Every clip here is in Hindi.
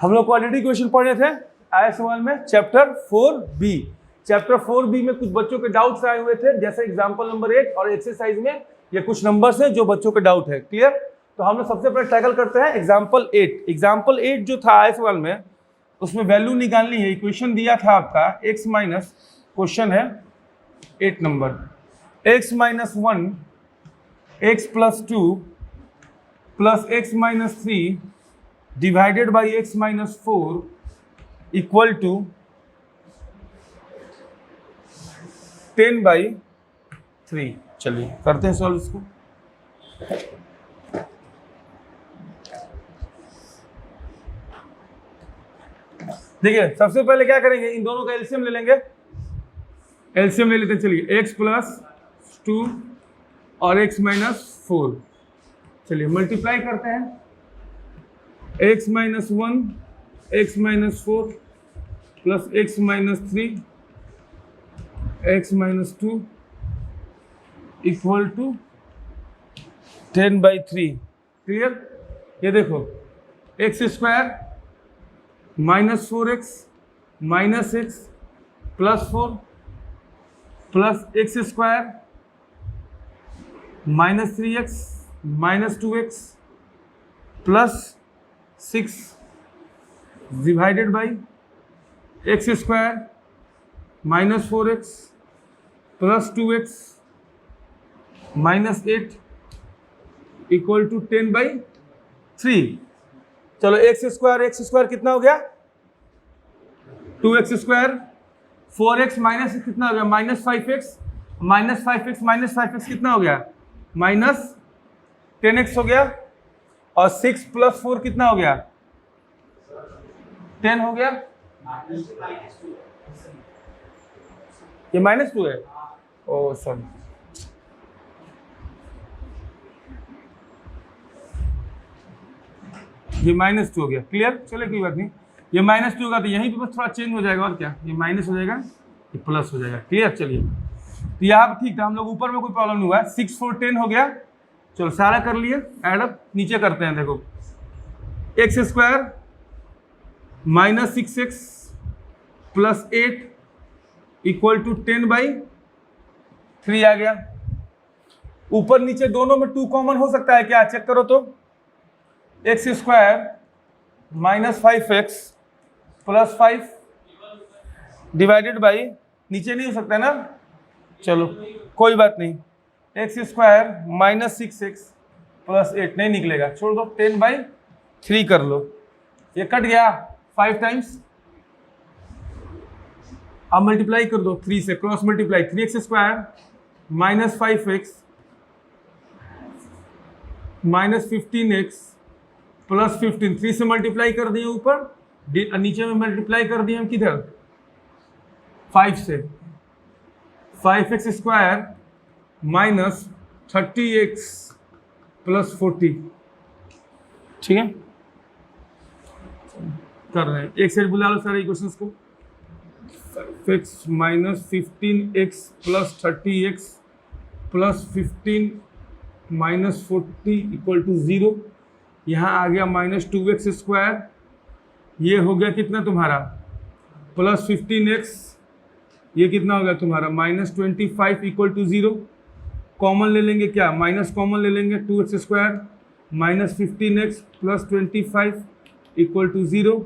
हम लोग क्वाड्रेटिक इक्वेशन पढ़ रहे थे IS1 में चैप्टर 4B। चैप्टर 4B में कुछ बच्चों के डाउट्स आए हुए थे, जैसे एग्जांपल नंबर 8 और एक्सरसाइज में ये कुछ नंबर्स हैं जो बच्चों के डाउट है। क्लियर? तो हम लोग सबसे पहले टैकल करते हैं एग्जांपल 8। एग्जांपल 8 जो था IS1 में, उसमें वैल्यू निकालनी है। इक्वेशन दिया था आपका x माइनस, क्वेश्चन है 8 number, x minus 1 x plus 2 plus x minus 3 divided by x minus 4 equal to 10/3। चलिए करते हैं सॉल्व इसको। देखिए सबसे पहले क्या करेंगे, इन दोनों का एलसीएम ले लेंगे। एलसीएम ले लेते हैं। चलिए x प्लस 2 और x माइनस 4, चलिए मल्टीप्लाई करते हैं। x minus 1 x minus 4 plus x minus 3 x minus 2 equal to 10/3। Clear? ये देखो x square minus 4x minus x plus 4 plus x square minus 3x minus 2x plus 6 divided by x square minus 4x plus 2x minus 8 equal to 10/3। चलो x स्क्वायर कितना हो गया? 2x स्क्वायर, 4x माइनस कितना हो गया? Minus 5x, minus 5x minus 5x कितना हो गया? माइनस 10x हो गया। और 6 प्लस 4 कितना हो गया? 10 हो गया। ये -2 है। ओ सॉरी, ये -2 हो गया। क्लियर? चलो कोई बात नहीं, ये -2 होगा तो यहीं पे बस थोड़ा चेंज हो जाएगा, और क्या, ये माइनस हो जाएगा, ये प्लस हो जाएगा। क्लियर? चलिए तो यहाँ पर ठीक था, हम लोग ऊपर में कोई प्रॉब्लम नहीं हुआ है। 6 4 10 हो गया। चलो सारा कर लिए एडअप, नीचे करते हैं। देखो x square minus 6x plus 8 equal to 10/3 आ गया। ऊपर नीचे दोनों में 2 कॉमन हो सकता है क्या? चेक करो तो। x square minus 5x plus 5 divided by, नीचे नहीं हो सकता ना, चलो कोई बात नहीं। x square minus 6x plus 8 नहीं निकलेगा, छोड़ दो, 10/3 कर लो। ये कट गया 5 टाइम्स। अब मल्टीप्लाई कर दो 3 से, cross multiply. 3x square minus 5x minus 15x plus 15, 3 से मल्टीप्लाई कर दिए ऊपर, नीचे में मल्टीप्लाई कर दिए हम किधर? 5 से। 5x square minus 30x plus 40। ठीक है, कर रहे हैं। एक साइड बुला लो सारे इक्वेशंस को। x minus 15x plus 30x plus 15 minus 40 equal to 0। यहाँ आ गया माइनस 2x स्क्वायर, ये हो गया कितना तुम्हारा? प्लस 15x, ये कितना हो गया तुम्हारा? Minus 25 equal to 0। कॉमन ले लेंगे क्या? माइनस कॉमन ले लेंगे। 2x square minus 15x plus 25 equal to 0।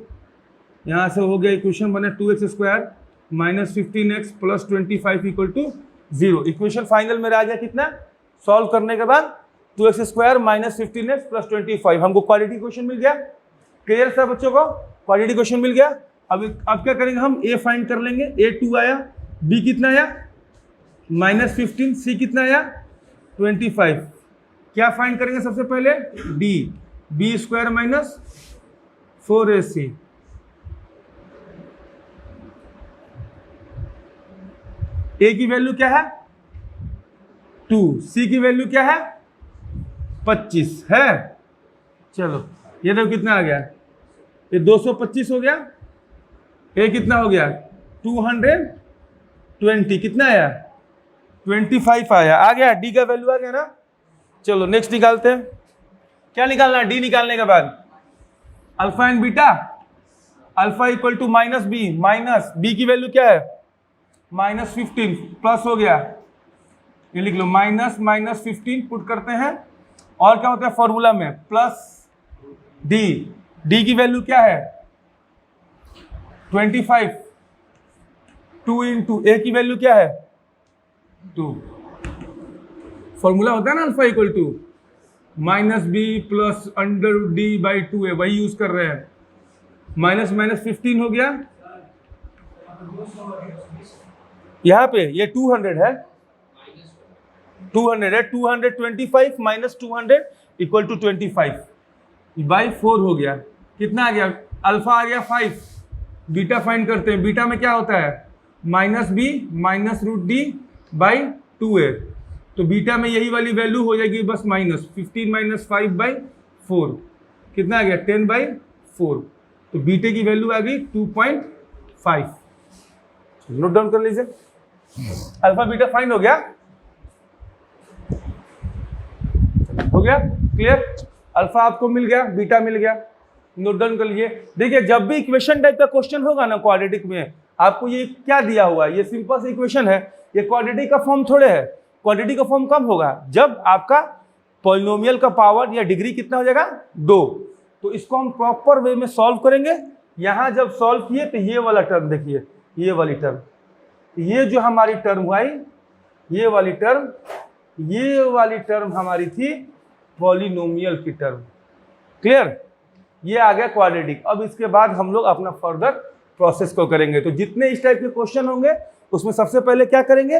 यहाँ से हो गया इक्वेशन बने 2x square minus 15x plus 25 equal to 0। Equation final में आ गया कितना? सॉल्व करने के बाद 2x square minus 15x plus 25, हमको क्वाड्रेटिक इक्वेशन मिल गया। क्लियर था बच्चों को? क्वाड्रेटिक इक्वेशन मिल गया। अब क्या करेंगे हम? a फाइंड कर लेंगे। a 2 आया, b कितना आया? माइनस 15, c कितना आया? 25। क्या फाइंड करेंगे सबसे पहले? d, b square minus 4ac। a की वैल्यू क्या है? 2, c की वैल्यू क्या है? 25 है। चलो ये देखो कितना आ गया? ये 225 हो गया। a कितना हो गया? 220। कितना आया? 25 आया। आ गया, d का वैल्यू आ गया ना। चलो नेक्स्ट निकालते हैं। क्या निकालना है? d निकालने के बाद alpha and beta alpha equal to minus b की वैल्यू क्या है -15 प्लस हो गया, ये लिख लो -15 पुट करते हैं और क्या होता है फॉर्मूला में प्लस डी की वैल्यू क्या है 25, 2 इंटू ए की वैल्यू क्या है 2। फॉर्मूला होता है ना alpha equal to -b plus under d by 2a, वही यूज कर रहे हैं। -15 हो गया, यहां पे ये 200 है, 225 माइनस 200 इक्वल टू 25 बाई 4 हो गया। कितना आ गया, अल्फा आ गया 5, बीटा फाइंड करते हैं। बीटा में क्या होता है -b minus √d by 2a, तो बीटा में यही वाली वैल्यू हो जाएगी बस -15 माइनस 5 बाई 4, कितना आ गया 10/4, तो बीटे की वैल्यू आ गई 2.5। नोट डाउन कर लीजिए, अल्फा बीटा फाइंड हो गया क्लियर, अल्फा आपको मिल गया, बीटा मिल गया, नोट डाउन कर लीजिए। देखिए जब भी इक्वेशन टाइप का क्वेश्चन होगा ना क्वाड्रेटिक में, आपको ये क्या दिया हुआ है, ये सिंपल सा इक्वेशन है, ये क्वाड्रेटिक का फॉर्म थोड़े है। क्वाड्रेटिक का फॉर्म कब होगा, जब आपका पॉलिनोमियल का पावर या डिग्री कितना हो जाएगा 2, तो इसको हम प्रॉपर वे में सॉल्व करेंगे। यहां जब सॉल्व किए तो ये वाला टर्म देखिए, ये वाली टर्म, ये जो हमारी टर्म आई, ये वाली टर्म हमारी थी पॉलिनोमियल की टर्म, क्लियर, ये आ गया क्वाड्रेटिक। अब इसके बाद हम लोग अपना फर्दर प्रोसेस को करेंगे। तो जितने इस टाइप के क्वेश्चन होंगे उसमें सबसे पहले क्या करेंगे,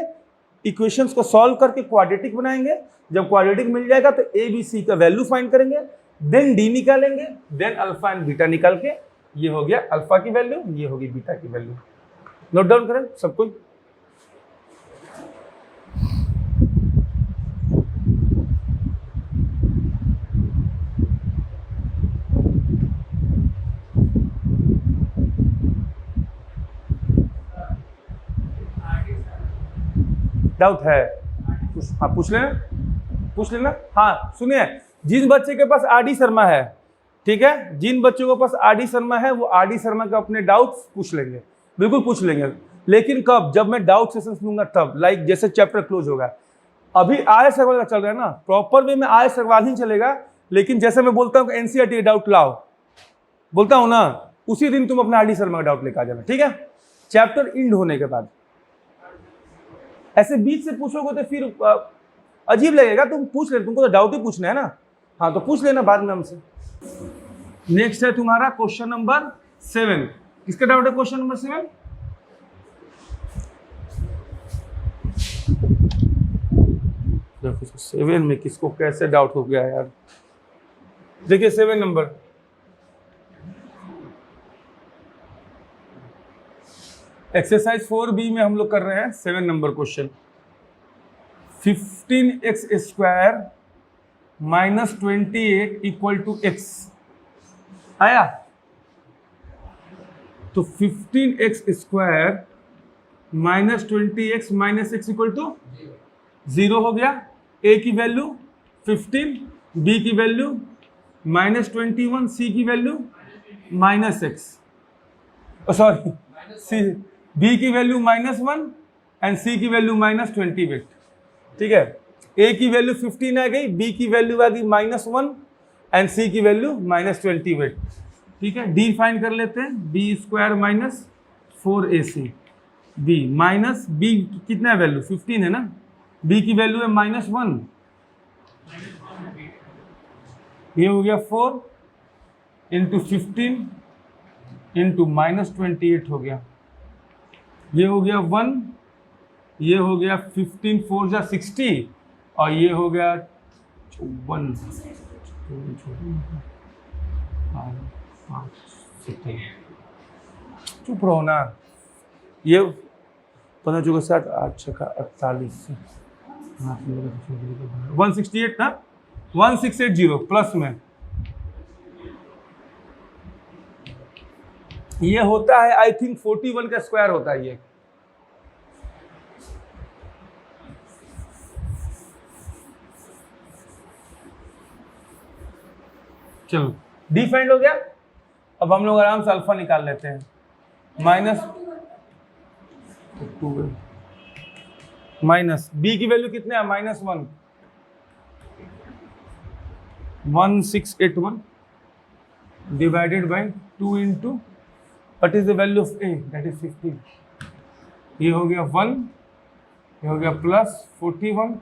इक्वेशंस को सॉल्व करके क्वाड्रेटिक बनाएंगे। जब क्वाड्रेटिक मिल जाएगा तो ए बी सी का वैल्यू फाइंड करेंगे, देन डी निकालेंगे, देन अल्फा एंड बीटा निकाल के, ये हो गया अल्फा की वैल्यू, ये होगी बीटा की वैल्यू। नोट डाउन करें सब कुछ। डाउट है, हाँ पूछ लेना। हाँ सुनिए, जिन बच्चे के पास आर डी शर्मा है, ठीक है, जिन बच्चों के पास आर डी शर्मा है वो आर डी शर्मा के अपने डाउट्स पूछ लेंगे, बिल्कुल पूछ लेंगे, लेकिन कब, जब मैं डाउट सेशन लूंगा तब, लाइक जैसे चैप्टर क्लोज होगा। अभी आय सवाल का चल रहा है ना, प्रॉपर वे में आय सवाल ही चलेगा, लेकिन जैसे मैं बोलता हूँ एनसीईआरटी डाउट लाओ, बोलता हूँ ना, उसी दिन तुम अपना आर डी शर्मा का डाउट लेकर आ जाना, ठीक है, चैप्टर इंड होने के बाद। ऐसे बीच से पूछोगे तो फिर अजीब लगेगा, तुम पूछ ले, तुमको तो डाउट ही पूछना है ना, हाँ तो पूछ लेना बाद में हमसे। नेक्स्ट है तुम्हारा क्वेश्चन नंबर 7। किसका डाउट है क्वेश्चन नंबर 7? देखो 7 में किसको कैसे डाउट हो गया यार। देखिए 7 नंबर, एक्सरसाइज 4B में हम लोग कर रहे हैं 7 number question. 15x² minus 28 equal to x आया, तो 15x² minus 20x minus x equal to 0 हो गया। a की वैल्यू 15, b की वैल्यू -21, c की value -x, sorry c, b की वैल्यू -1 एंड c की वैल्यू -28, ठीक है। a की वैल्यू 15 आ गई, b की वैल्यू आ गई -1 एंड c की वैल्यू -28, ठीक है। d फाइंड कर लेते हैं, b² minus 4ac, b minus b कितना है वैल्यू 15 है ना, b की वैल्यू है -1, ये हो गया 4 इंटू 15 इंटू -28 हो गया, ये हो गया 1, ये हो गया 15 4 जा 60 और ये हो गया 54, चुप रहो ना, ये 15 चौका 60 8 छक्का 48 168 ना, 1680 प्लस में ये होता है, आई थिंक 41 का स्क्वायर होता है ये। चलो डी फाइंड हो गया, अब हम लोग आराम से अल्फा निकाल लेते हैं। माइनस बी की वैल्यू कितने है, -1, 1681 divided by 2 into what is the value of A, that is 15। ये हो गया 1, ये हो गया plus 41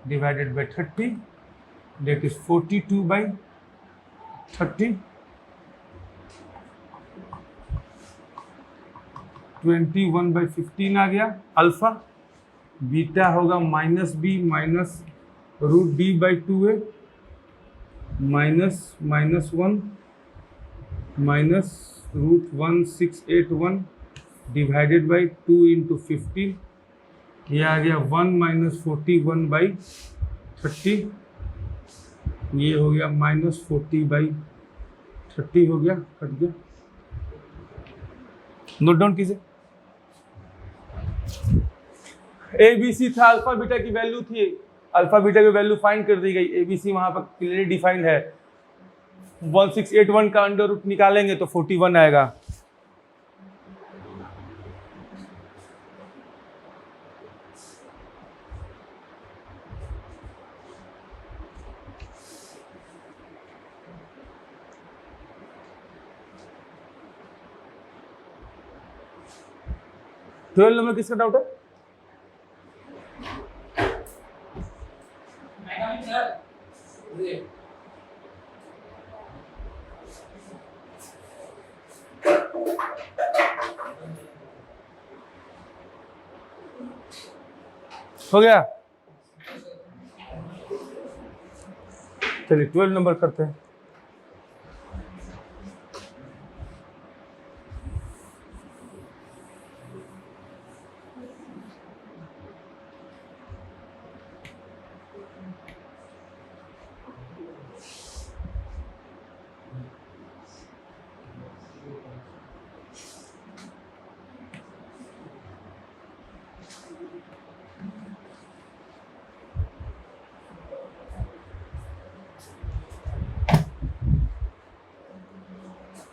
divided by 30, that is 42 by 30, 21 by 15 आ गया अल्फा। बीटा होगा -b minus √d by 2a minus -1 minus √1681 divided by 2 into 15। ये आ गया 1 माइनस 41 बाई 30, ये हो गया -40 बाई 30 हो गया, कट गया। नोट डाउन कीजिए। ए बी सी था, अल्फा बीटा की वैल्यू थी, अल्फा बीटा की वैल्यू फाइंड कर दी गई। ए बी सी वहां पर क्लियरली डिफाइंड है। 1681 का अंडर रूट निकालेंगे तो 41 आएगा। ट्वेल्व नंबर किसका डाउट है? हो गया, चलिए 12 नंबर करते हैं।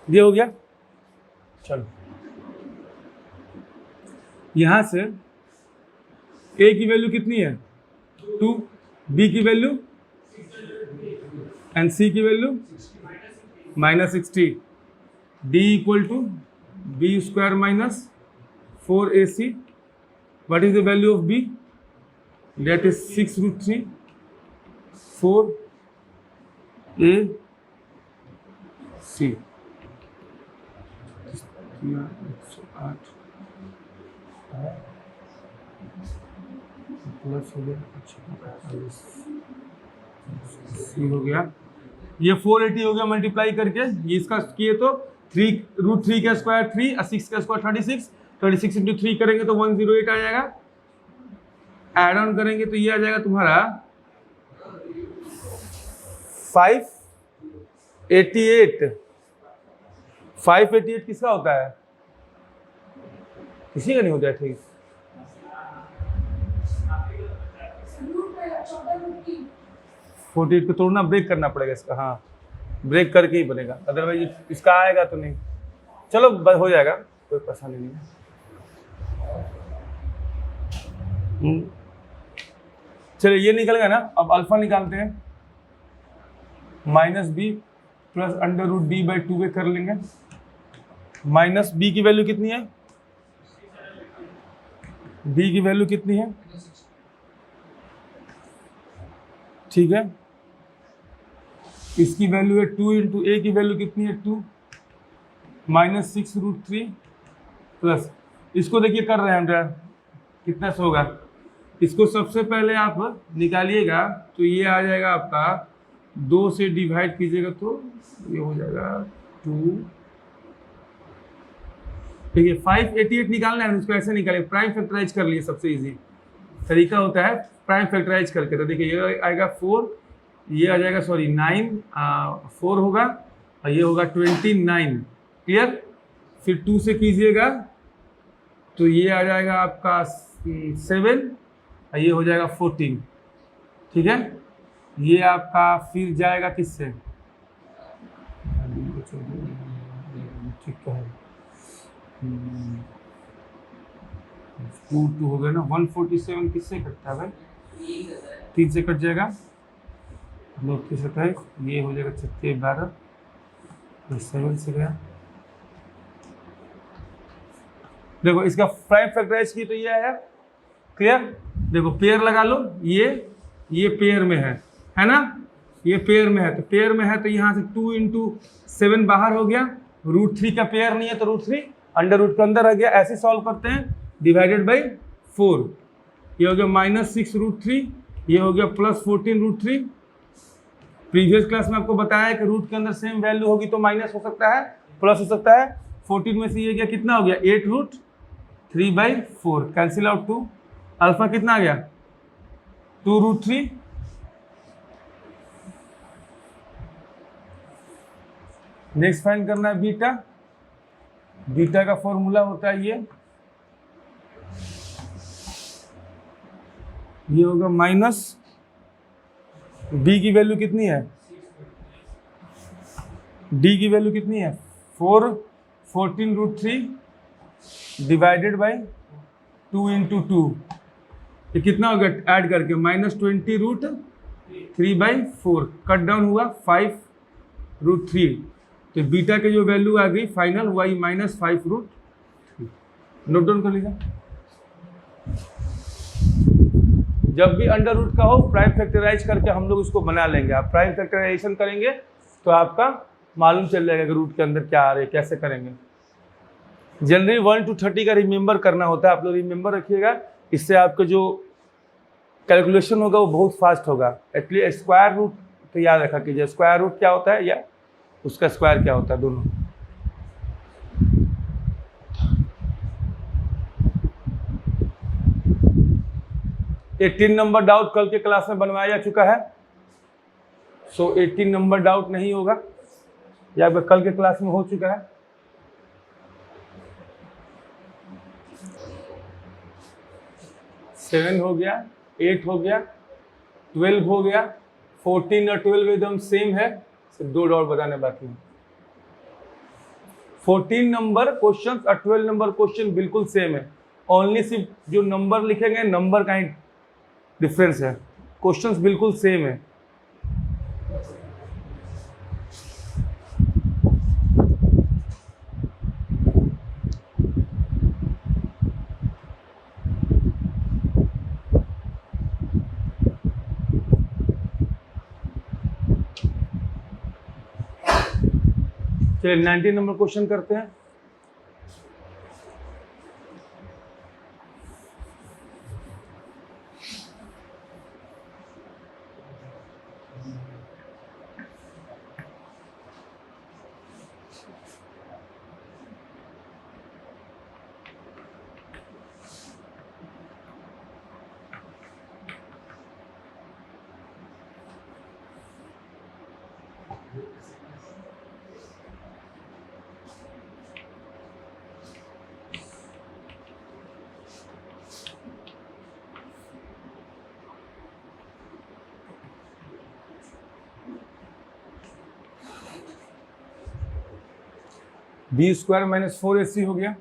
ये हो गया। चलो यहां से ए की वैल्यू कितनी है 2, बी की वैल्यू एंड सी की value -60, D equal to B square minus 4ac। What is the value of B, that is 6√3 4ac। 108 plus हो गया, सी हो गया। ये 480 हो गया मल्टीप्लाई करके, ये इसका किए तो 3√3 का स्क्वायर 3 और 6 का स्क्वायर 36 इंटू 3 करेंगे तो 108 आ जाएगा। एड ऑन करेंगे तो ये आ जाएगा तुम्हारा 588। 588 किसका होता है, किसी का नहीं होता है। ठीक, 48 को तोड़ना, ब्रेक करना पड़ेगा इसका। हाँ, ब्रेक करके ही बनेगा, अदरवाइज इसका आएगा तो नहीं। चलो हो जाएगा, कोई परेशानी नहीं है। चलिए ये निकल गया ना। अब अल्फा निकालते हैं। -b plus √d by 2a कर लेंगे। माइनस बी की वैल्यू कितनी है, बी की वैल्यू कितनी है, ठीक है। इसकी वैल्यू है 2 इंटू ए की वैल्यू कितनी है 2, -6√3 प्लस, इसको देखिए कर रहे हैं हम, कितना से होगा। इसको सबसे पहले आप निकालिएगा तो ये आ जाएगा आपका 2 से डिवाइड कीजिएगा तो ये हो जाएगा 2। देखिए 588 निकालना है, इसको ऐसे निकालिए, प्राइम फैक्टराइज कर लिए, सबसे इजी तरीका होता है प्राइम फैक्टराइज करके। तो देखिए ये आएगा 4, ये आ जाएगा 9 4 होगा और ये होगा 29, क्लियर। फिर 2 से कीजिएगा तो ये आ जाएगा आपका 7 और ये हो जाएगा 14, ठीक है। ये आपका फिर जाएगा किससे, सकता है। 2 हो गया ना, 147 किससे कटता है भाई? 3 से कट जाएगा, 9 की 27, ये हो जाएगा 36 12, 7 से गया। देखो इसका प्राइम फैक्टराइज की तो ये आया, क्लियर। देखो पेयर लगा लो, ये पेयर में है ना, ये पेयर में है, तो पेयर में है तो यहाँ से 2 × 7 बाहर हो गया, √3 का पेयर नहीं है तो √3 अंडर रूट के अंदर आ गया। ऐसे सॉल्व करते हैं, डिवाइडेड बाई 4, ये हो गया -6√3, ये हो गया +14√3। प्रीवियस क्लास में आपको बताया है कि रूट के अंदर सेम वैल्यू होगी तो माइनस हो सकता है, प्लस हो सकता है। 14 में से ये गया कितना हो गया, 8√3/4, कैंसिल आउट 2, अल्फा कितना आ गया 2√3। नेक्स्ट फाइंड करना है बीटा। बीटा का फॉर्मूला होता है ये होगा माइनस, बी की वैल्यू कितनी है, डी की वैल्यू कितनी है 14√3 डिवाइडेड बाई 2 × 2, ये कितना हो गया ऐड करके -20√3/4, कट डाउन हुआ 5√3, तो बीटा के जो वैल्यू आ गई फाइनल हुआ -5√3। नोट डाउन कर लीजिए। जब भी अंडर रूट का हो प्राइम फैक्टराइज करके हम लोग उसको बना लेंगे। आप प्राइम फैक्टराइजेशन करेंगे तो आपका मालूम चल जाएगा कि रूट के अंदर क्या आ रहे हैं, कैसे करेंगे। जनरली 1 to 30 का रिमेंबर करना होता है, आप लोग रिमेंबर रखिएगा, इससे आपका जो कैलकुलेशन होगा वो बहुत फास्ट होगा। एटलीस्ट स्क्वायर रूट तो याद रखा कीजिए, स्क्वायर रूट क्या होता है या उसका स्क्वायर क्या होता है, दोनों। ये 3 नंबर डाउट कल के क्लास में बनवाया जा चुका है, सो 18 नंबर डाउट नहीं होगा, या कल के क्लास में हो चुका है। सेवन हो गया, 8 हो गया, 12 हो गया, 14 और 12 एकदम सेम है, सिर्फ 2 डॉट बताने बाकी हैं। 14 नंबर क्वेश्चन और 12 नंबर क्वेश्चन बिल्कुल सेम है, ओनली सिर्फ जो नंबर लिखेंगे नंबर का ही डिफरेंस है, क्वेश्चंस बिल्कुल सेम है। चलिए 19 नंबर क्वेश्चन करते हैं। बी स्क्वायर -4ac हो गया,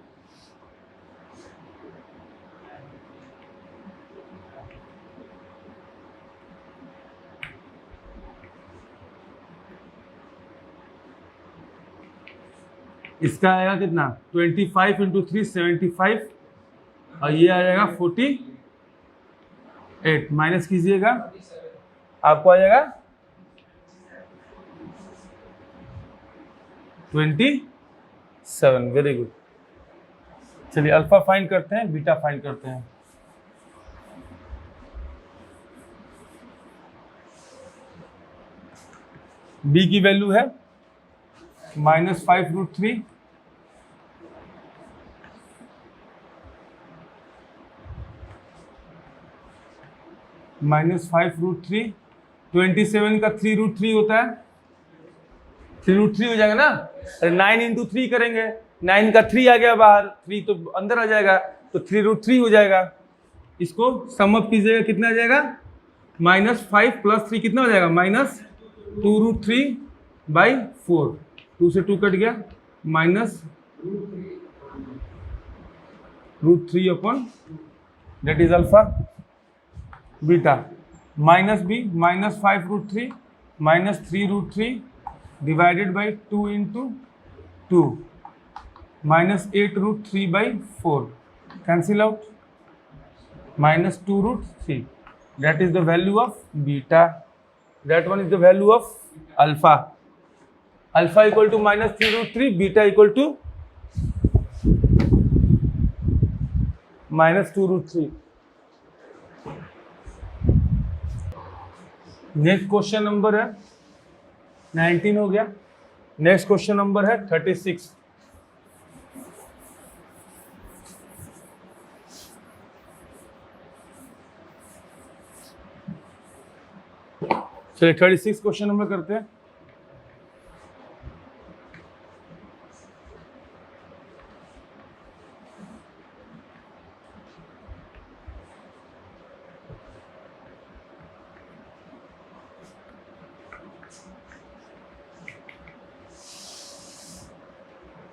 इसका आएगा कितना 25 × 3 75, और ये आ जाएगा 48, माइनस कीजिएगा आपको आ जाएगा 27। Very good. चलिए अल्फा फाइंड करते हैं, बीटा फाइंड करते हैं। बी की वैल्यू है -5√3 -5√3, 27 का 3√3 होता है, 3√3 हो जाएगा ना। अरे 9 × 3 करेंगे, 9 का 3 आ गया बाहर, 3 तो अंदर आ जाएगा, तो 3√3 हो जाएगा। इसको सम अप कीजिएगा, कितना आ जाएगा -5 + 3 कितना हो जाएगा -2√3/4, 2 से 2 कट गया, √3 that is alpha beta minus b minus 5 √3 minus 3 √3 divided by 2 into 2 minus 8 √3/4 cancel out minus 2 √3 that is the value of beta. That one is the value of alpha. Alpha equal to minus 3 √3, beta equal to minus 2 √3. Next question number है 19 हो गया. नेक्स्ट क्वेश्चन नंबर है 36. चलिए 36 क्वेश्चन नंबर करते हैं.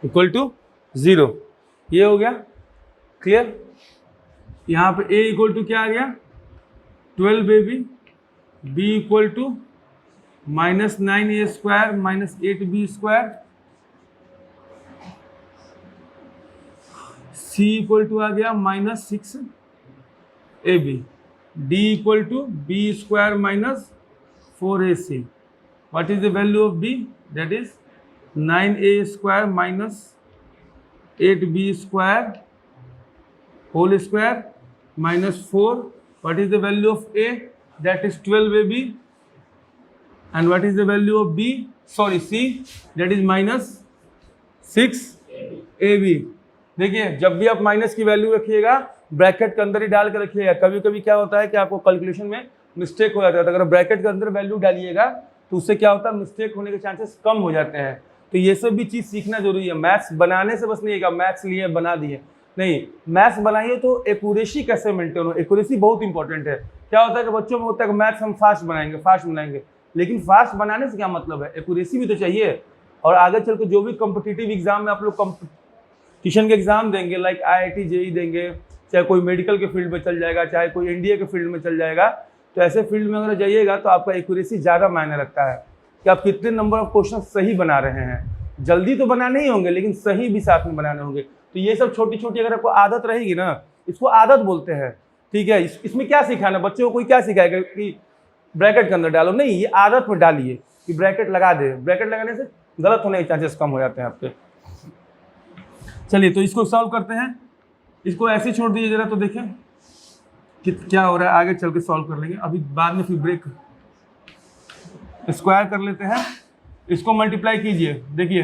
इक्वल टू 0 ये हो गया क्लियर. यहाँ पे a इक्वल टू क्या आ गया 12ab, b equal to -9a² minus 8b², c equal to आ गया -6ab, d equal to b² minus 4ac. What is the value of b? That is 9a² minus 8b² whole square minus 4. What is the value of a? That is 12ab. And what is the value of b? Sorry, c. That is minus 6ab. देखिए जब भी आप माइनस की वैल्यू रखिएगा ब्रैकेट के अंदर ही डाल कर रखिएगा. कभी कभी क्या होता है कि आपको कैलकुलेशन में मिस्टेक हो जाता है. तो अगर ब्रैकेट के अंदर वैल्यू डालिएगा तो उससे क्या होता है मिस्टेक होने के चांसेस कम हो जाते हैं. तो ये सब भी चीज़ सीखना जरूरी है. मैथ्स बनाने से बस नहीं है मैथ्स लिए बना दिए नहीं. मैथ्स बनाइए तो एक्यूरेसी कैसे मेंटेन हो. एक्यूरेसी बहुत इंपॉर्टेंट है. क्या होता है कि बच्चों में होता है कि मैथ्स हम फास्ट बनाएंगे लेकिन फास्ट बनाने से क्या मतलब है. एक्यूरेसी भी तो चाहिए. और आगे चल के जो भी कॉम्पिटिटिव एग्जाम में आप लोग कॉम्पिटिशन के एग्जाम देंगे लाइक IIT JEE देंगे, चाहे कोई मेडिकल के फील्ड में चल जाएगा, चाहे कोई NDA के फील्ड में चल जाएगा, तो ऐसे फील्ड में अगर जाइएगा तो आपका एक्यूरेसी ज़्यादा मायने रखता है कि आप कितने नंबर ऑफ क्वेश्चन सही बना रहे हैं. जल्दी तो बनाने ही होंगे लेकिन सही भी साथ में बनाने होंगे. तो ये सब छोटी छोटी अगर आपको आदत रहेगी ना, इसको आदत बोलते हैं. ठीक है. इसमें क्या सिखाना बच्चों को, कोई क्या सिखाएगा कि ब्रैकेट के अंदर डालो, नहीं. ये आदत में डालिए कि ब्रैकेट लगा दे. ब्रैकेट लगाने से गलत होने के चांसेस कम हो जाते हैं आपके. चलिए तो इसको सॉल्व करते हैं. इसको ऐसे छोड़ दीजिए जरा तो देखें कि क्या हो रहा है. आगे चल के सॉल्व कर लेंगे, अभी बाद में फिर ब्रेक. स्क्वायर कर लेते हैं. इसको मल्टीप्लाई कीजिए. देखिए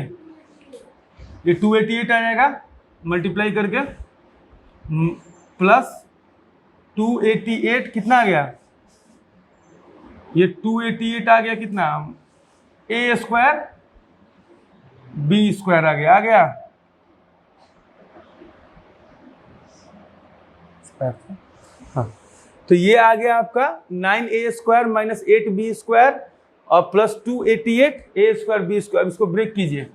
ये 288 आ जाएगा मल्टीप्लाई करके प्लस 288 कितना आ गया. ये 288 आ गया कितना a² b² आ गया. हाँ तो ये आ गया आपका 9a² माइनस 8b² और प्लस 288 a² b². इसको ब्रेक कीजिए.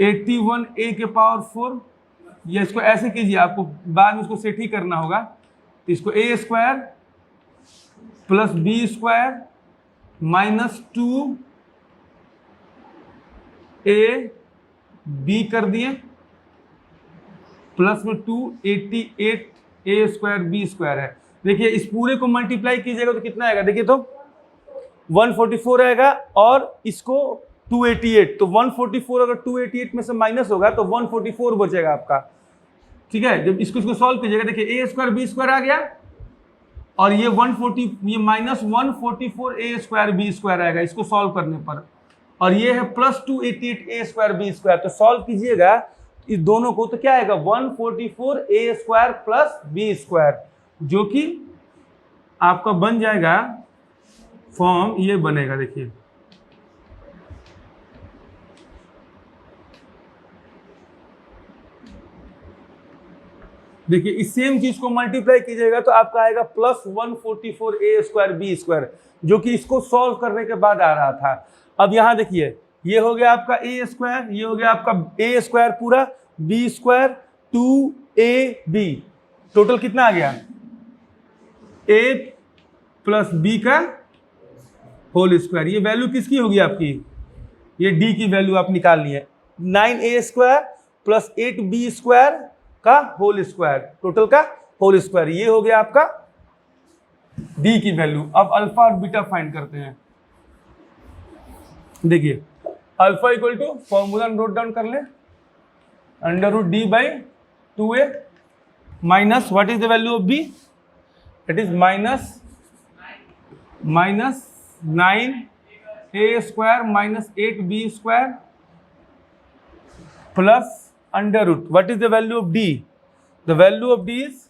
81a के पावर 4. ये इसको ऐसे कीजिए, आपको बाद में इसको सेट ही करना होगा. तो इसको a² plus b² minus 2ab कर दिए प्लस में 288 a² b² है. देखिए इस पूरे को मल्टीप्लाई कीजिएगा तो कितना आएगा. देखिए तो 144 आएगा और इसको 288. तो 144 अगर 288 में से माइनस होगा तो 144 बचेगा आपका. ठीक है. जब इसको सॉल्व कीजिएगा देखिए a² b² आ गया और ये 140 ये माइनस 144 a² b² आएगा इसको सॉल्व करने पर. और ये है प्लस 288 a² b². तो सॉल्व कीजिएगा इस दोनों को तो क्या आएगा 144 a² प्लस b², जो कि आपका बन जाएगा फॉर्म ये बनेगा. देखिए देखिए इस सेम चीज को मल्टीप्लाई कीजिएगा तो आपका आएगा प्लस 144 a² b², जो कि इसको सॉल्व करने के बाद आ रहा था. अब यहां देखिए ये हो गया आपका ए स्क्वायर, ये हो गया आपका ए स्क्वायर पूरा, बी स्क्वायर 2ab, टोटल कितना आ गया, a प्लस बी का होल स्क्वायर। ये वैल्यू किसकी होगी आपकी, ये d की वैल्यू आप निकालनी है, 9a square plus 8b square का होल स्क्वायर, टोटल का होल स्क्वायर, ये हो गया आपका d की वैल्यू। अब अल्फा और बीटा फाइंड करते हैं। देखिए alpha equal to, formula note down कर ले, under root d by 2a minus what is the value of b, it is minus 9a square minus 8b square plus under root, what is the value of d, the value of d is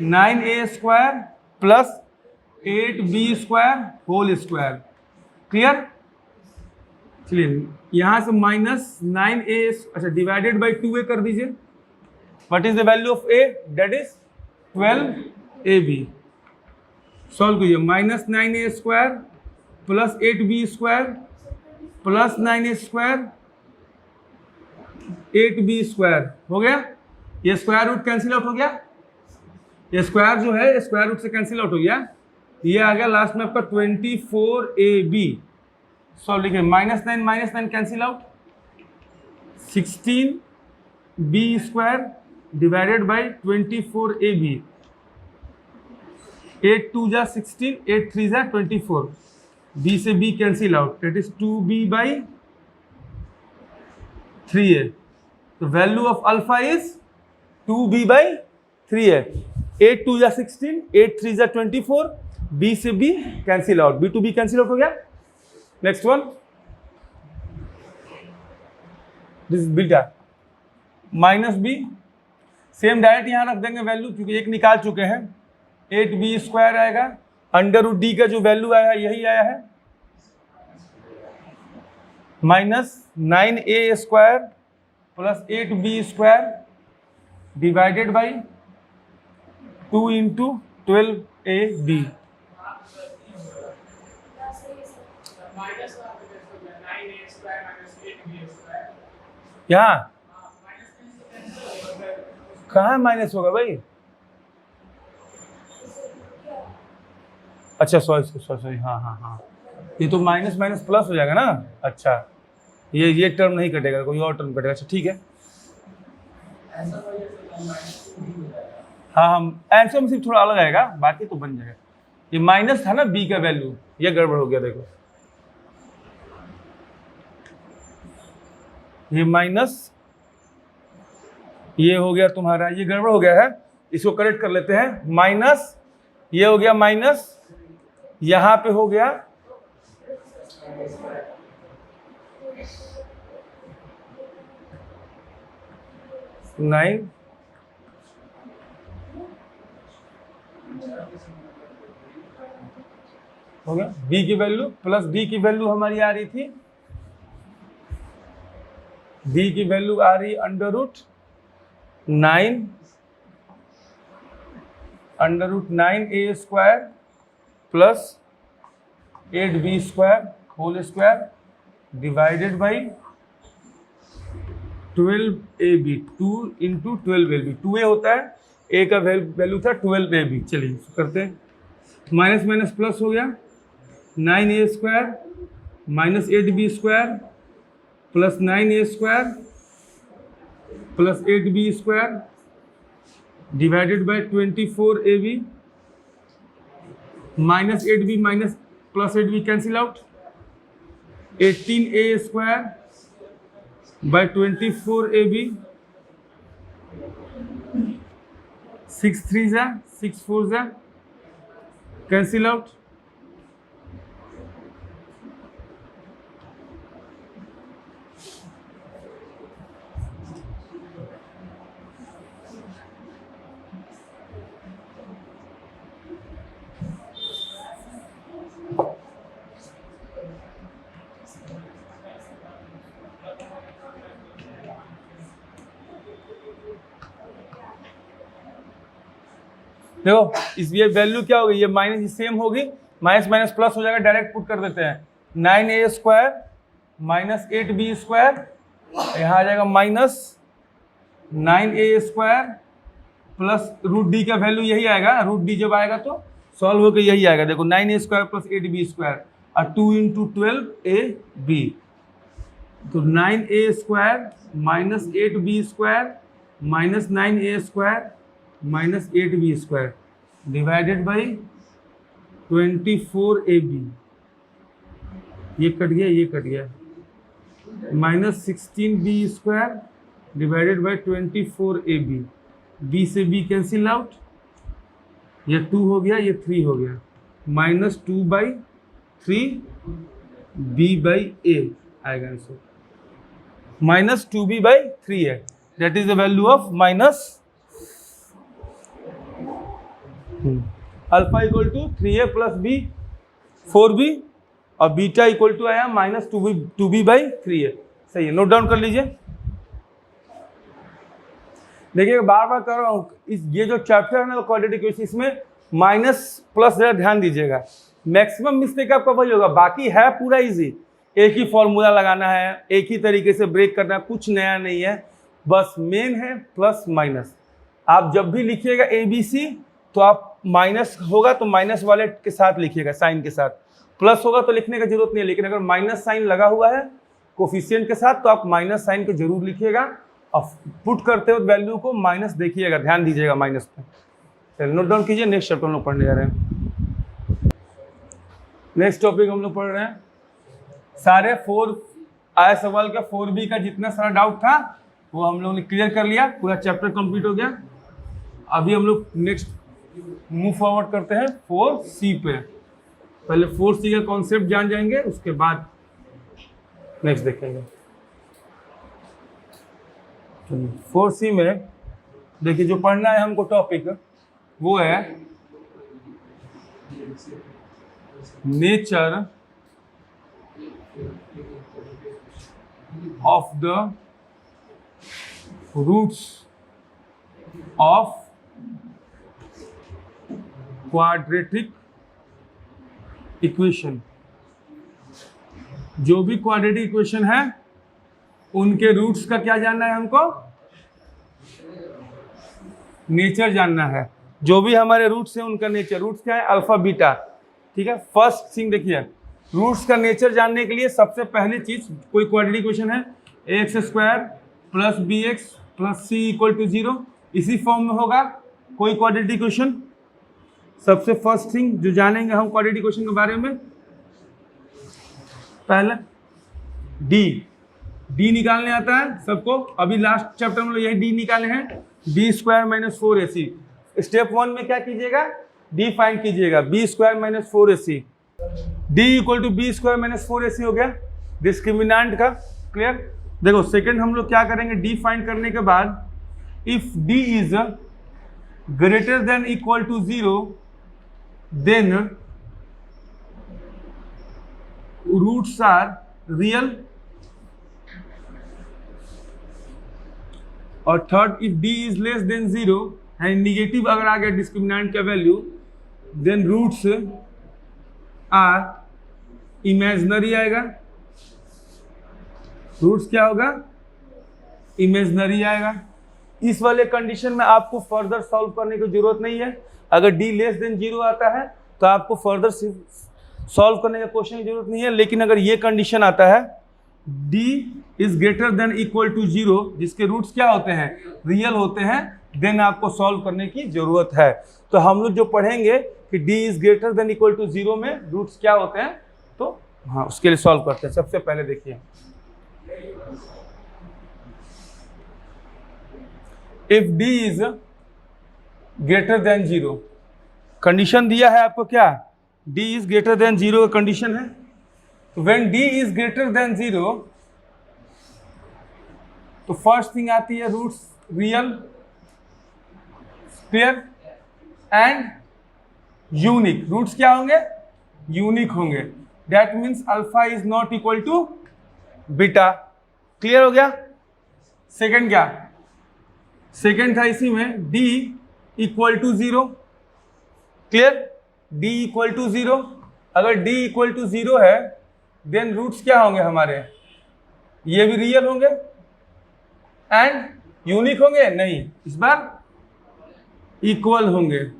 9a square plus 8b square whole square. Clear, चलिए यहां से माइनस 9a, अच्छा डिवाइडेड बाई 2a कर दीजिए, what is the value of a, that is 12ab। Solve कीजिए, minus 9a square plus 8b square plus 9a square 8b square हो गया, ये स्क्वायर रूट कैंसिल आउट हो गया, ये स्क्वायर जो है स्क्वायर रूट से कैंसिल आउट हो गया, ये आ गया लास्ट में आपका 24ab। सॉल्व लिखिए, minus 9 cancel out, 16b square divided by 24ab, 8 2 जा 16, 8 3 जा 24, b से b cancel out, that is 2b by 3a। तो value of alpha is 2b by 3a, 8 2 जा 16, 8 3 जा 24, b से b cancel out, b to b cancel out हो गया। Next one, this is beta minus b, same direct यहां रख देंगे वैल्यू, क्योंकि एक निकाल चुके हैं, 8b स्क्वायर आएगा, अंडर रूट डी का जो वैल्यू आया है यही आया है, minus 9a square plus 8b square divided by 2 into 12ab। यहाँ कहाँ माइनस होगा भाई, अच्छा सॉरी हाँ, ये तो माइनस माइनस प्लस हो जाएगा ना, अच्छा ये टर्म नहीं कटेगा, कोई और टर्म कटेगा, अच्छा ठीक है। हाँ आंसर में सिर्फ थोड़ा अलग आएगा, बाकी तो बन जाएगा। ये माइनस था ना b का वैल्यू, ये गड़बड़ हो गया, देखो ये माइनस, ये हो गया तुम्हारा, ये गड़बड़ हो गया है, इसको करेक्ट कर लेते हैं, माइनस ये हो गया माइनस, यहां पे हो गया 9 हो गया, b की वैल्यू प्लस d की वैल्यू हमारी आ रही थी, d की वैल्यू आ रही under root 9a square plus 8b square whole square divided by 12ab, 2 into 12ab, 2a होता है, a का वैल्यू था 12ab। चलिए करते हैं, माइनस माइनस प्लस हो गया, 9a square minus 8b square plus 9a square plus 8b square divided by 24ab, minus 8b minus plus 8b cancel out, 18a square by 24ab, 6 3 जा 6 4 जा कैंसिल आउट, देखो इस ये वैल्यू क्या होगी, ये माइनस सेम होगी, माइनस माइनस प्लस हो जाएगा, डायरेक्ट पुट कर देते हैं, 9a square minus 8b square, यहाँ आ जाएगा minus 9a square plus root d का वैल्यू यही आएगा, रूट डी जब आएगा तो सॉल्व होकर यही आएगा। देखो 9a square plus 8b square और 2 इंटू 12ab, तो 9a square minus 8b square minus 9a square minus 8b square divided by 24ab, ये कट गया, ये कट गया, minus 16b square divided by 24ab, b से b कैंसिल आउट, ये 2 हो गया, ये 3 हो गया, माइनस 2/3 b बाई a आएगा आंसर, माइनस 2b/3 है, that is the value of minus alpha equal to 3a plus b 4b और बीटा इक्वल टू आया माइनस 2b/3 है। सही है, नोट डाउन कर लीजिए। देखिए बार बार कर रहा हूँ, ये जो चैप्टर है ना क्वाड्रेटिक इक्वेशन, इसमें माइनस प्लस जरा ध्यान दीजिएगा, मैक्सिमम मिस्टेक आपका वही होगा, बाकी है पूरा इजी, एक ही फॉर्मूला लगाना है, एक ही तरीके से ब्रेक करना है, कुछ नया नहीं है, बस मेन है प्लस माइनस। आप जब भी लिखिएगा ABC तो आप माइनस होगा तो माइनस वाले के साथ लिखिएगा, साइन के साथ, प्लस होगा तो लिखने की जरूरत नहीं है, लेकिन अगर माइनस साइन लगा हुआ है कोफिशिएंट के साथ तो आप माइनस साइन को जरूर लिखिएगा और पुट करते वक्त वैल्यू को माइनस देखिएगा, ध्यान दीजिएगा माइनस पे। चलिए नोट डाउन कीजिए, नेक्स्ट चैप्टर हम लोग पढ़ने जा रहे हैं। नेक्स्ट टॉपिक हम लोग पढ़ रहे हैं, सारे 4 आया सवाल का 4b का जितना सारा डाउट था वो हम लोगों ने क्लियर कर लिया, पूरा चैप्टर कंप्लीट हो गया। अभी हम लोग नेक्स्ट मूव फॉरवर्ड करते हैं 4c पे। पहले 4c का कॉन्सेप्ट जान जाएंगे, उसके बाद नेक्स्ट देखेंगे। 4c में देखिए जो पढ़ना है हमको टॉपिक वो है nature of the roots of quadratic equation. जो भी क्वाड्रेटिक इक्वेशन है उनके रूट्स का क्या जानना है हमको, नेचर जानना है। जो भी हमारे रूट्स हैं उनका नेचर, रूट्स क्या है अल्फा बीटा, ठीक है। फर्स्ट थिंग देखिए, रूट्स का नेचर जानने के लिए सबसे पहली चीज, कोई क्वाड्रेटिक इक्वेशन है ax square plus bx plus c equal to 0, इसी फॉर्म में होगा कोई क्वाड्रेटिक इक्वेशन। सबसे फर्स्ट थिंग जो जानेंगे हम क्वाड्रेटिक इक्वेशन के बारे में, पहले डी निकालने आता है सबको, अभी लास्ट चैप्टर में यही डी निकाले हैं, b square minus 4ac। Step 1 में क्या कीजिएगा, डी फाइंड कीजिएगा, b square minus 4ac, d equal to b square minus 4ac हो गया डिस्क्रिमिनेंट का, क्लियर। देखो सेकंड हम लोग क्या करेंगे, डी फाइंड करने के बाद if d is greater than equal to 0 then roots are real, और third if d is less than 0 and negative अगर आ गया डिस्क्रिमिनेंट का value, then roots are imaginary आएगा। रूट्स क्या होगा, इमेजिनरी आएगा। इस वाले कंडीशन में आपको फर्दर सॉल्व करने की जरूरत नहीं है। अगर d लेस देन 0 आता है तो आपको फर्दर सॉल्व करने का क्वेश्चन की जरूरत नहीं है, लेकिन अगर ये कंडीशन आता है d is greater than equal to 0, जिसके रूट्स क्या होते हैं, रियल होते हैं, देन आपको सॉल्व करने की जरूरत है। तो हम लोग जो पढ़ेंगे कि d is greater than equal to 0 में रूट्स क्या होते हैं, तो हाँ उसके लिए सॉल्व करते हैं। सबसे पहले देखिए, if d is greater than 0, condition दिया है आपको क्या, d इज ग्रेटर देन 0 का कंडीशन है। When d is greater than 0 तो फर्स्ट थिंग आती है roots real, clear, and unique. Roots क्या होंगे, यूनिक होंगे। That means alpha is not equal to beta, clear हो गया। सेकंड क्या, सेकंड था इसी में d equal to 0, clear, d equal to 0। अगर d इक्वल टू 0 है देन रूट्स क्या होंगे हमारे, ये भी रियल होंगे एंड यूनिक होंगे नहीं, इस बार इक्वल होंगे,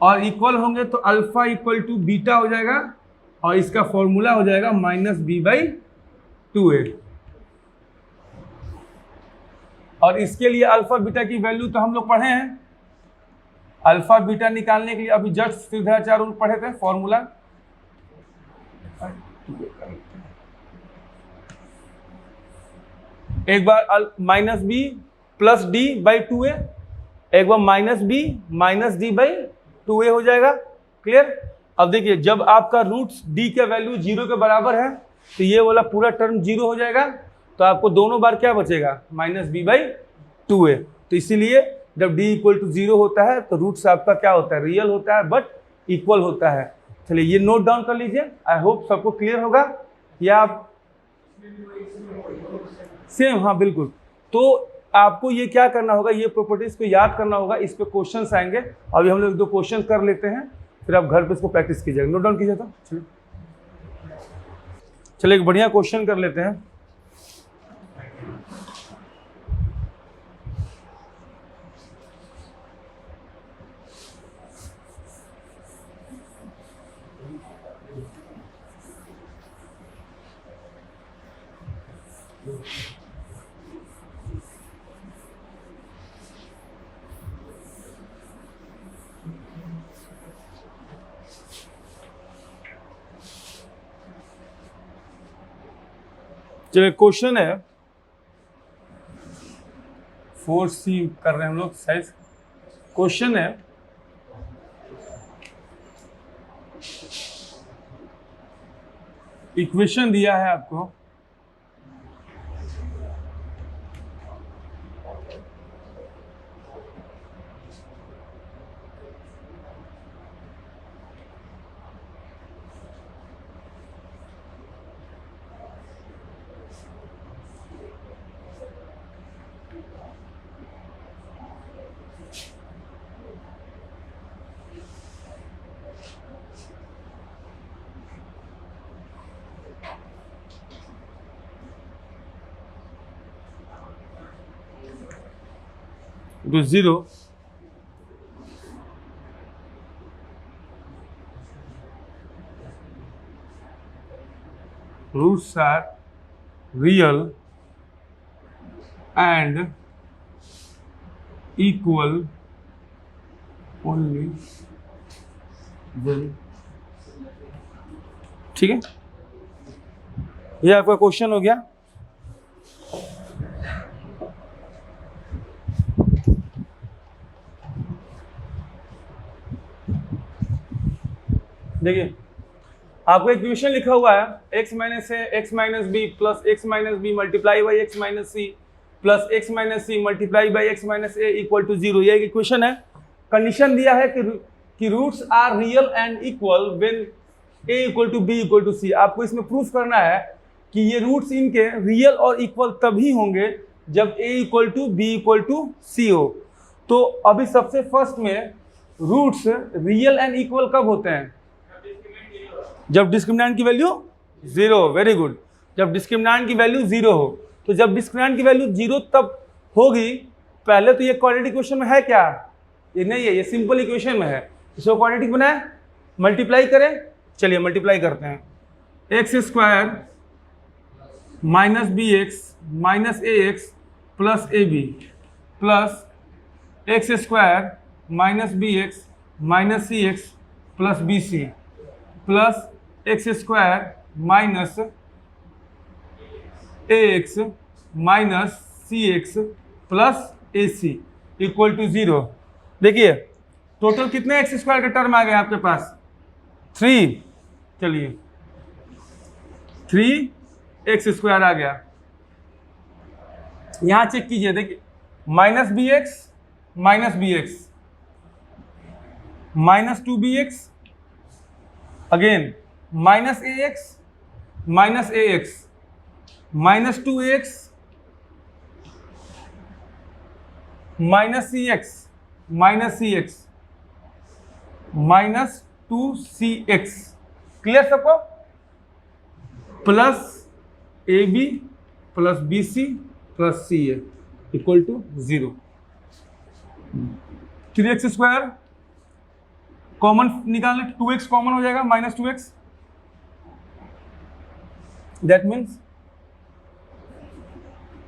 और इक्वल होंगे तो अल्फा इक्वल टू बीटा हो जाएगा और इसका फॉर्मूला हो जाएगा -b/2a। और इसके लिए अल्फा बीटा की वैल्यू तो हम लोग पढ़े हैं, अल्फा बीटा निकालने के लिए अभी जस्ट सिद्धाचार रूल पढ़े थे, फॉर्मूला एक बार -b+d/2a, एक बार -b-d/2a हो जाएगा। क्लियर? अब देखिए जब आपका रूट्स d के वैल्यू 0 के बराबर है तो ये वाला पूरा टर्म 0 हो जाएगा, तो आपको दोनों बार क्या बचेगा -b/2a। तो इसीलिए जब d इक्वल टू 0 होता है तो रूट्स आपका क्या होता है, रियल होता है बट इक्वल होता है। चलिए ये नोट डाउन कर लीजिए, आई होप सबको क्लियर होगा। या आप सेम, हाँ बिल्कुल। तो आपको ये क्या करना होगा, ये प्रॉपर्टीज को याद करना होगा, इस पे क्वेश्चंस आएंगे। अभी हम लोग 2 क्वेश्चन कर लेते हैं, फिर आप घर पे इसको प्रैक्टिस कीजिएगा, नोट डाउन कीजिए। तो चलिए एक बढ़िया क्वेश्चन कर लेते हैं। चलिए क्वेश्चन है 4C कर रहे हैं हम लोग साइज। क्वेश्चन है इक्वेशन दिया है आपको to 0 roots are real and equal only when, ठीक है, ये आपका क्वेश्चन हो गया। देखिए आपको इक्वेशन लिखा हुआ है x minus a x minus b plus x minus b multiply by x minus c plus x minus c multiply by x minus a equal to 0। ये एक इक्वेशन है। कंडीशन दिया है कि roots are real and equal when a equal to b equal to c। आपको इसमें प्रूफ करना है कि ये रूट्स इनके रियल और इक्वल तभी होंगे जब a equal to b equal to c हो। तो अभी सबसे फर्स्ट में रूट्स रियल एंड इक्वल कब होते हैं, जब डिस्क्रिमिनेंट की वैल्यू 0। वेरी गुड, जब डिस्क्रिमिनेंट की वैल्यू 0 हो। तो जब डिस्क्रिमिनेंट की वैल्यू 0 तब होगी, पहले तो ये क्वाड्रेटिक इक्वेशन में है क्या, ये नहीं है, ये सिंपल इक्वेशन में है। इसको क्वाड्रेटिक बनाए, मल्टीप्लाई करें। चलिए मल्टीप्लाई करते हैं। X square minus B x minus A x plus A B plus x square minus B x minus C x plus B C plus x square minus A x minus C x plus a c equal to 0। देखिए टोटल कितने एक्स स्क्वायर के टर्म आ गए आपके पास, 3। चलिए 3x स्क्वायर आ गया। यहां चेक कीजिए, देखिए minus B x minus B x minus 2bx again minus ए एक्स माइनस ए एक्स माइनस 2x माइनस सी एक्स माइनस सी एक्स माइनस 2cx। क्लियर सबको? Plus A B plus B C plus C A equal to 0। 3x square common निकालने, 2x कॉमन हो जाएगा, minus 2x, that means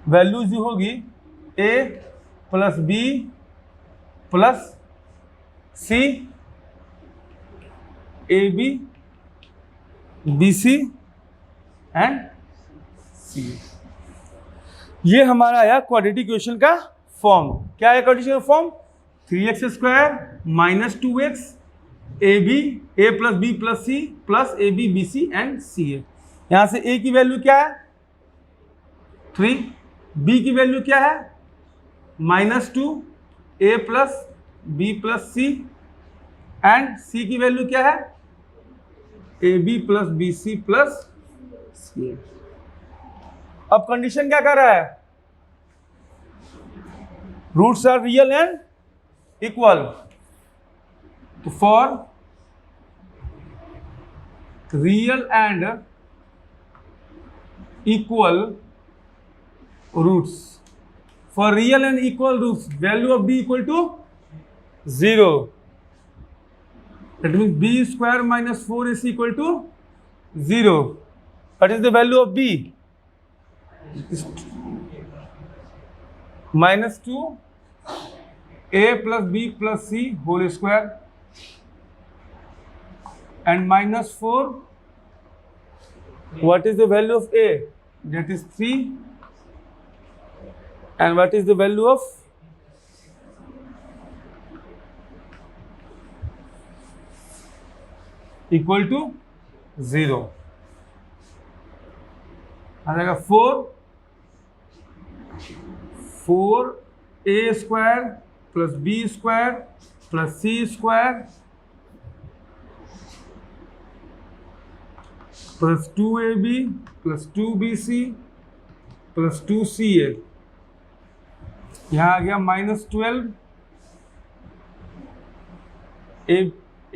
value जो होगी a plus B plus C, A B B C and C. ये हमारा आया क्वाड्रेटिक इक्वेशन का फॉर्म। क्या है quadratic form? 3x square minus 2x A B, A plus B plus C plus A B B C and C A. यहां से a की वैल्यू क्या है? 3, b की वैल्यू क्या है? -2, a plus B plus C and c की वैल्यू क्या है? A B plus B C plus C. अब कंडीशन क्या कर रहा है? Roots are real and equal. तो for real and equal roots, for real and equal roots value of b equal to 0। That means b square minus 4ac equal to 0. What is the value of b? -2 a plus b plus c whole square and -4. What is the value of a? That is 3. And what is the value of equal to 0 आ जाएगा 4a square plus B square plus सी square plus 2ab plus 2bc plus 2ca। यहां आ गया -12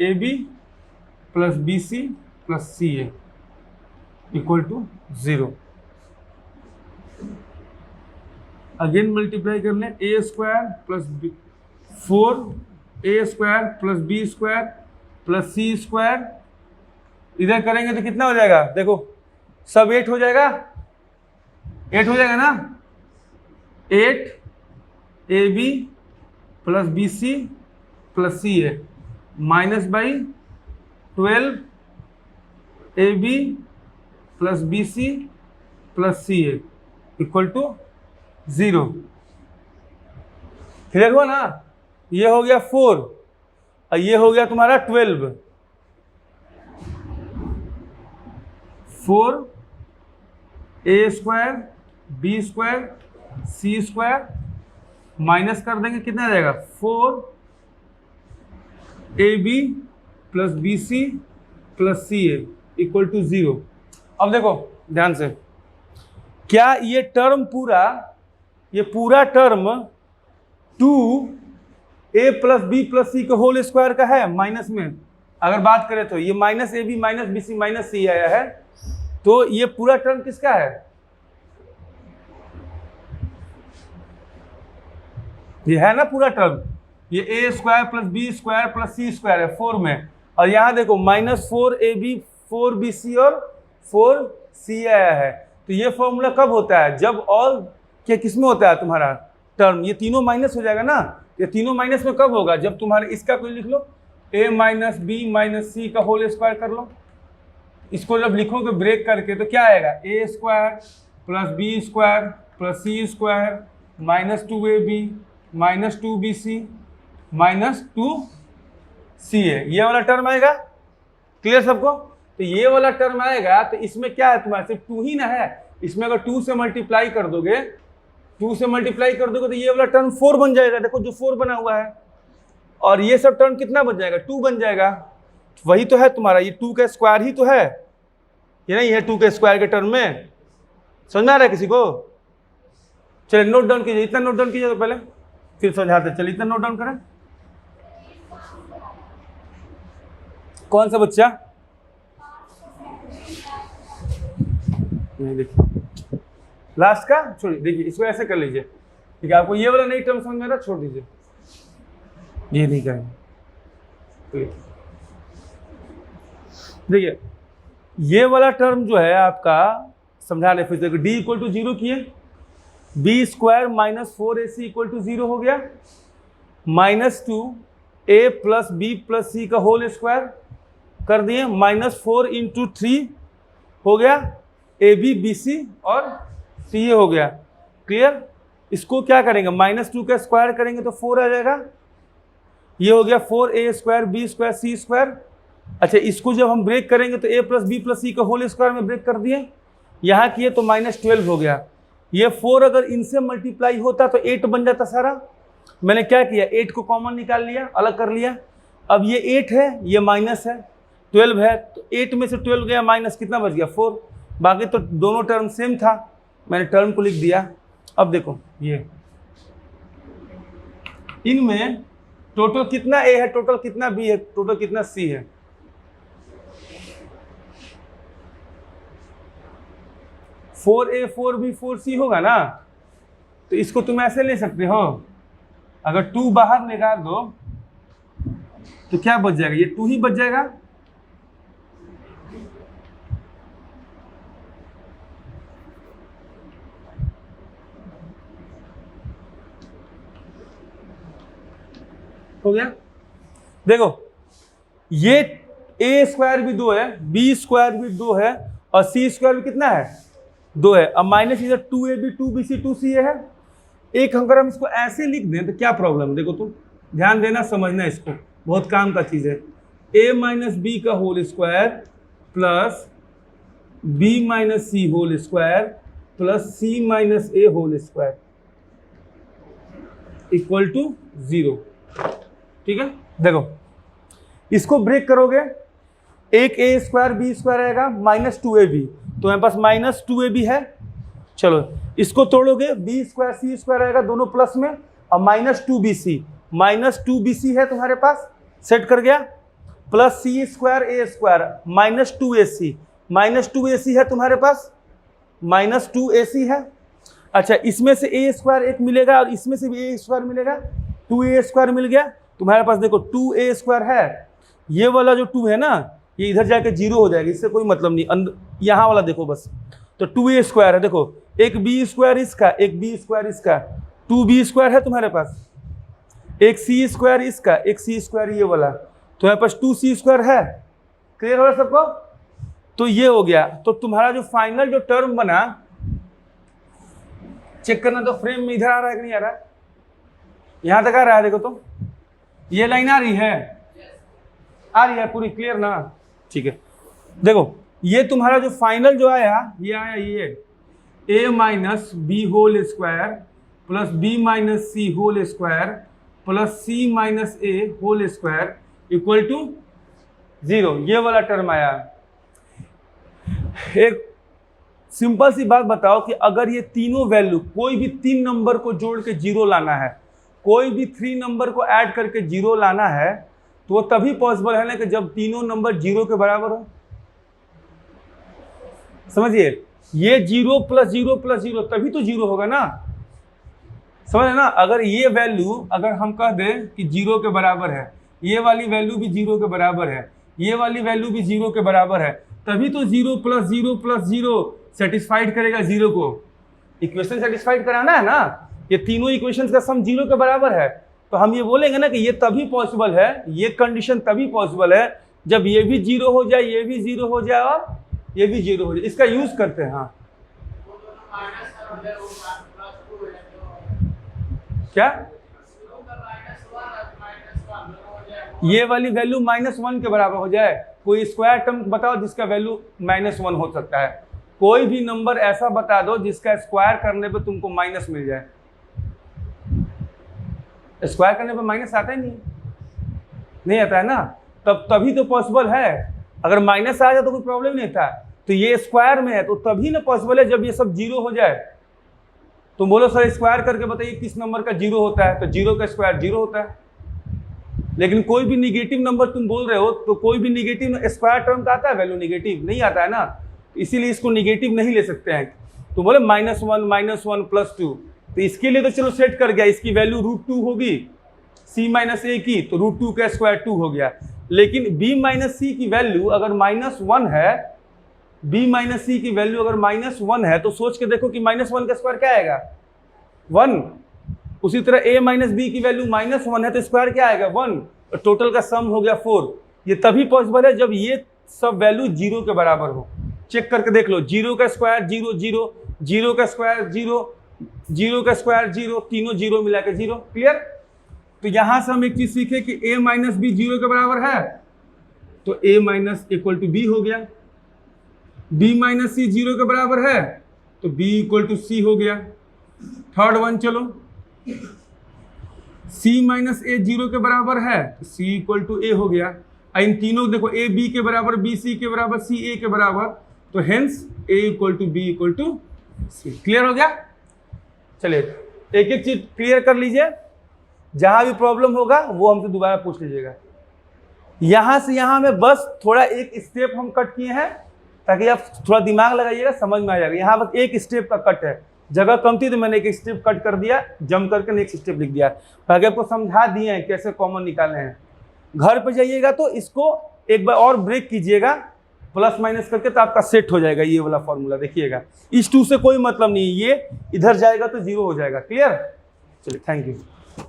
ab plus B C plus C A equal to 0। Again multiply कर लें, A square plus 4a square plus B square plus C square, इधर करेंगे तो कितना हो जाएगा? देखो सब 8 हो जाएगा, 8 हो जाएगा ना। 8 a B plus B C plus C a minus by 12 a B plus B C plus C A equal to 0। Clear हुआ ना? ये हो गया 4 और ये हो गया तुम्हारा 12। 4 a square b square c square minus कर देंगे, कितना आ जाएगा? 4 a B plus B C plus C A equal to 0। अब देखो ध्यान से, क्या ये टर्म ये पूरा term 2a plus B plus C के होल स्क्वायर का है? माइनस में अगर बात करें तो ये minus A B minus B C minus C आया है, तो ये पूरा टर्म किसका है? ये है ना पूरा टर्म, ये a square plus B square plus C square है 4 में, और यहाँ देखो -4ab 4bc और 4c आया है। तो ये फॉर्मूला कब होता है? जब ऑल क्या किस में होता है तुम्हारा टर्म, ये तीनों माइनस हो जाएगा ना। ये तीनों माइनस में कब होगा? जब तुम्हारे इसका कोई लिख लो a माइनस बी माइनस सी का होल स्क्वायर कर लो। इसको जब लिखोगे ब्रेक करके तो क्या आएगा? a square plus B square plus C square minus 2ab minus 2bc minus 2ca, ये वाला टर्म आएगा। क्लियर सबको? तो ये वाला टर्म आएगा, तो इसमें क्या है तुम्हारा? सिर्फ 2 ही ना है, इसमें अगर 2 से मल्टीप्लाई कर दोगे, 2 से मल्टीप्लाई कर दोगे तो ये वाला टर्म 4 बन जाएगा। देखो जो 4 बना हुआ है, और ये सब टर्म कितना बन जाएगा? 2 बन जाएगा। वही तो है तुम्हारा, ये 2 का स्क्वायर ही तो है, ये नहीं है 2 के स्क्वायर के टर्म में। समझ में आ रहा है किसी को? चलिए नोट डाउन कीजिए, इतना नोट डाउन कीजिए तो पहले फिर समझाते। चलिए इतना नोट डाउन करें। कौन सा बच्चा? नहीं देखिए लास्ट का छोड़िए, देखिए इसको ऐसे कर लीजिए, ठीक है। आपको ये वाला नई टर्म समझ में आ रहा, छोड़ दीजिए, ये नहीं करेंगे। देखिए ये वाला टर्म जो है आपका समझाने फिर देखो, डी इक्वल टू 0 किए, b square minus 4ac equal to 0 हो गया, -2a प्लस बी प्लस सी का होल स्क्वायर कर दिए, -4 इंटू 3 हो गया, ए बी बी सी और सी ए हो गया। क्लियर? इसको क्या करेंगे, -2 का स्क्वायर करेंगे तो 4 आ जाएगा, ये हो गया 4a square b square c square. अच्छा इसको जब हम ब्रेक करेंगे तो a प्लस बी प्लस सी का होल स्क्वायर में ब्रेक कर दिए, यहाँ किए तो -12 हो गया। ये 4 अगर इनसे मल्टीप्लाई होता तो 8 बन जाता सारा। मैंने क्या किया, 8 को कॉमन निकाल लिया, अलग कर लिया। अब ये 8 है, ये माइनस है, 12 है, तो 8 में से 12 गया माइनस, कितना बच गया 4। बाकी तो दोनों टर्म सेम था, मैंने टर्म को लिख दिया। अब देखो ये इनमें टोटल कितना a है, टोटल कितना b है, टोटल कितना c है। फोर ए 4b 4c होगा ना, तो इसको तुम ऐसे ले सकते हो, अगर 2 बाहर निकाल दो तो क्या बच जाएगा, ये 2 ही बच जाएगा। हो गया। देखो ये a स्क्वायर भी 2 है, b स्क्वायर भी 2 है और c स्क्वायर भी कितना है 2 है। अब माइनस इधर 2ab 2bc 2ca है। एक अगर हम इसको ऐसे लिख दें तो क्या प्रॉब्लम, देखो तुम ध्यान देना, समझना, इसको बहुत काम का चीज है। a माइनस बी का whole square plus b minus c whole square plus c minus a whole square equal to 0। ठीक है, देखो इसको ब्रेक करोगे, एक a स्क्वायर बी स्क्वायर आएगा -2ab, तो हमारे पास -2ab है। चलो इसको तोड़ोगे, b स्क्वायर सी स्क्वायर आएगा, दोनों प्लस में, और -2bc है तुम्हारे पास, सेट कर गया, plus C square a square -2ac है तुम्हारे पास, -2ac है। अच्छा इसमें से a स्क्वायर एक मिलेगा और इसमें से भी a स्क्वायर मिलेगा, 2a स्क्वायर मिल गया तुम्हारे पास। देखो 2a स्क्वायर है, ये वाला जो 2 है ना, ये इधर जाके 0 हो जाएगा, इससे कोई मतलब नहीं। यहाँ वाला देखो बस, तो 2a स्क्वायर है, देखो एक b स्क्वायर इसका, एक b स्क्वायर इसका, 2b स्क्वायर है तुम्हारे पास, एक c स्क्वायर इसका, एक c स्क्वायर ये वाला, तो यहाँ पास 2c स्क्वायर है। क्लियर हो रहा सबको? तो ये हो गया। तो तुम्हारा जो फाइनल जो टर्म बना, चेक करना तो फ्रेम में इधर आ रहा है कि नहीं आ रहा है, यहां तक आ रहा है। देखो तो ये लाइन आ रही है, आ रही है पूरी, क्लियर ना? ठीक है, देखो ये तुम्हारा जो फाइनल जो आया, ये आया ये a minus b whole square plus b minus c whole square plus c minus a whole square equal to 0, ये वाला टर्म आया। एक सिंपल सी बात बताओ कि अगर ये तीनों वैल्यू, कोई भी 3 नंबर को जोड़ के 0 लाना है, कोई भी 3 नंबर को ऐड करके 0 लाना है, तो वो तभी पॉसिबल है ना कि जब तीनों नंबर 0 के बराबर हो। समझिए, ये 0 प्लस 0 प्लस 0 तभी तो 0 होगा ना, समझ ना? अगर ये वैल्यू अगर हम कह दें कि 0 के बराबर है, ये वाली वैल्यू भी 0 के बराबर है, ये वाली वैल्यू भी 0 के बराबर है, तभी तो 0 प्लस 0 प्लस 0 सेटिस्फाइड करेगा 0 को। इक्वेशन सेटिस्फाइड कराना है ना, ये तीनों इक्वेशंस का सम 0 के बराबर है, तो हम ये बोलेंगे ना कि ये तभी पॉसिबल है, ये कंडीशन तभी पॉसिबल है जब ये भी 0 हो जाए, ये भी 0 हो जाए और ये भी 0 हो जाए। इसका यूज करते हैं। हाँ क्या, ये वाली वैल्यू -1 के बराबर हो जाए? कोई स्क्वायर टर्म बताओ जिसका वैल्यू -1 हो सकता है। कोई भी नंबर ऐसा बता दो जिसका स्क्वायर करने पे तुमको माइनस मिल जाए। स्क्वायर करने पे माइनस आता ही नहीं आता है ना, तभी तो पॉसिबल है। अगर माइनस आ जाए तो कोई प्रॉब्लम नहीं था। तो ये स्क्वायर में है तो तभी ना पॉसिबल है जब ये सब 0 हो जाए। तुम बोलो सर स्क्वायर करके बताइए किस नंबर का 0 होता है, तो 0 का स्क्वायर 0 होता है। लेकिन कोई भी निगेटिव नंबर तुम बोल रहे हो तो कोई भी निगेटिव स्क्वायर टर्म का आता है वैल्यू, निगेटिव नहीं आता है ना, इसीलिए इसको निगेटिव नहीं ले सकते हैं। तो बोले -1 प्लस 2, तो इसके लिए तो चलो सेट कर गया, इसकी वैल्यू √2 होगी c माइनस ए की, तो √2 का स्क्वायर 2 हो गया। लेकिन b माइनस सी की वैल्यू अगर -1 है, b माइनस सी की वैल्यू अगर -1 है, तो सोच के देखो कि -1 का स्क्वायर क्या आएगा, 1। उसी तरह a माइनस बी की वैल्यू -1 है, तो स्क्वायर क्या आएगा, 1। टोटल का सम हो गया 4। ये तभी पॉसिबल है जब ये सब वैल्यू 0 के बराबर हो। चेक करके देख लो, 0 का स्क्वायर 0, 0, 0 का स्क्वायर 0, 0 का स्क्वायर 0, तीनों 0 मिला के 0। क्लियर? तो यहां से हम एक चीज सीखे कि a माइनस बी 0 के बराबर है, तो a minus equal to b हो गया। b माइनस सी 0 के बराबर है, तो b इक्वल टू सी हो गया। थर्ड वन चलो, c माइनस ए 0 के बराबर है, तो c इक्वल टू ए हो गया। इन तीनों देखो, a b के बराबर, b c के बराबर, c a के बराबर, तो hence a equal to b equal to c. Clear हो गया? चलिए एक एक चीज क्लियर कर लीजिए, जहां भी प्रॉब्लम होगा वो हमसे दोबारा पूछ लीजिएगा। यहां से यहां में बस थोड़ा एक स्टेप हम कट किए हैं, ताकि आप थोड़ा दिमाग लगाइएगा, समझ में आ जाएगा। यहाँ बस एक स्टेप का कट है, जगह कम थी तो मैंने एक स्टेप कट कर दिया, जम करके नेक्स्ट स्टेप लिख दिया। बाकी आपको समझा दिए हैं कैसे कॉमन निकालने हैं। घर पे जाइएगा तो इसको एक बार और ब्रेक कीजिएगा, प्लस माइनस करके, तो आपका सेट हो जाएगा ये वाला फॉर्मूला। देखिएगा, इस 2 से कोई मतलब नहीं है, ये इधर जाएगा तो 0 हो जाएगा। क्लियर? चलिए, थैंक यू।